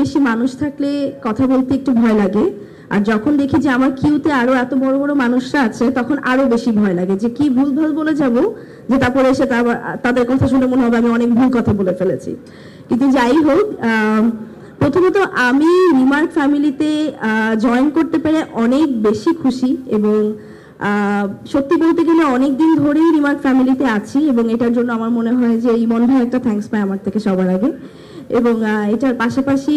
বেশি মানুষ থাকলে কথা বলতে একটু ভয় লাগে, আর যখন দেখি যে আমার কিউতে আরো এত বড় বড় মানুষরা আছে তখন আরো বেশি ভয় লাগে যে কি ভুলভাল বলে যাব, যে তারপরে এসে তাদের কথা শুনে মনে হবে আমি অনেক ভুল কথা বলে ফেলেছি। কিন্তু যাই হোক, প্রথমত আমি রিমার্ক ফ্যামিলিতে জয়েন করতে পেরে অনেক বেশি খুশি, এবং সত্যি বলতে গেলে অনেক দিন ধরেই রিমার্ক ফ্যামিলিতে আছি, এবং এটার জন্য আমার মনে হয় যে ইমন ভাই একটা থ্যাঙ্কস পায় আমার থেকে সবার আগে। এবং এটার পাশাপাশি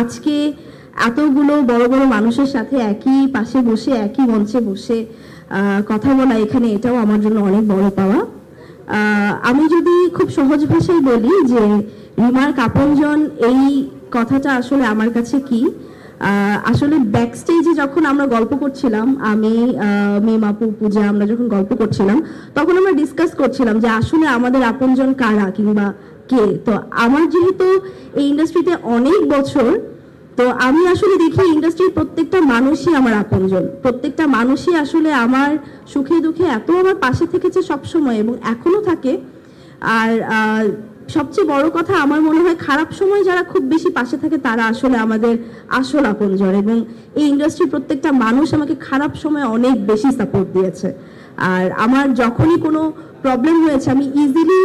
আজকে এতগুলো বড় বড় মানুষের সাথে একই পাশে বসে একই মঞ্চে বসে কথা বলা এখানে, এটাও আমার জন্য অনেক বড় পাওয়া। আমি যদি খুব সহজ ভাষায় বলি যে রিমার্ক আপনজন, এই কথাটা আসলে আমার কাছে কি, আসলে ব্যাক স্টেজে যখন আমরা গল্প করছিলাম, আমি মেম আপু পূজা আমরা যখন গল্প করছিলাম তখন আমরা ডিসকাস করছিলাম যে আসলে আমাদের আপনজন কারা কিংবা কে। তো আমার যেহেতু এই ইন্ডাস্ট্রিতে অনেক বছর, তো আমি আসলে দেখি ইন্ডাস্ট্রির প্রত্যেকটা মানুষই আমার আপনজন, প্রত্যেকটা মানুষই আসলে আমার সুখে দুঃখে এত আমার পাশে থেকেছে সবসময় এবং এখনো থাকে। আর সবচেয়ে বড় কথা, আমার মনে হয় খারাপ সময় যারা খুব বেশি পাশে থাকে তারা আসলে আমাদের আসল আপনজন, এবং এই ইন্ডাস্ট্রির প্রত্যেকটা মানুষ আমাকে খারাপ সময় অনেক বেশি সাপোর্ট দিয়েছে। আর আমার যখনই কোনো প্রবলেম হয়েছে আমি ইজিলি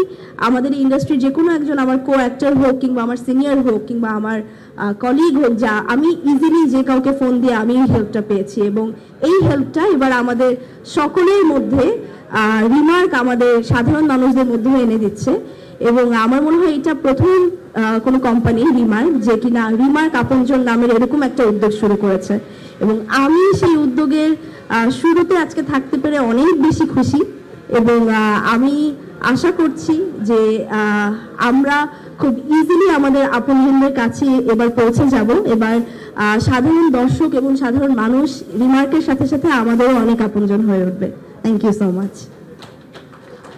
আমাদের ইন্ডাস্ট্রির যে কোনো একজন, আমার কো অ্যাক্টর হোক কিংবা আমার সিনিয়র হোক কিংবা আমার কলিগ হোক, যা আমি ইজিলি যে কাউকে ফোন দিয়ে আমি হেল্পটা পেয়েছি, এবং এই হেল্পটা এবার আমাদের সকলের মধ্যে রিমার্ক আমাদের সাধারণ মানুষদের মধ্যে এনে দিচ্ছে। এবং আমার মনে হয় এটা প্রথম কোনো কোম্পানি রিমার্ক যে কিনা রিমার্ক আপনজন নামের এরকম একটা উদ্যোগ শুরু করেছে, এবং আমি সেই উদ্যোগের শুরুতে আজকে থাকতে পেরে অনেক বেশি খুশি। এবং আমি আশা করছি যে আমরা খুব ইজিলি আমাদের আপনজনদের কাছে এবার পৌঁছে যাব। এবার সাধারণ দর্শক এবং সাধারণ মানুষ রিমার্কের সাথে সাথে আমাদেরও অনেক আপনজন হয়ে উঠবে। Thank you so much.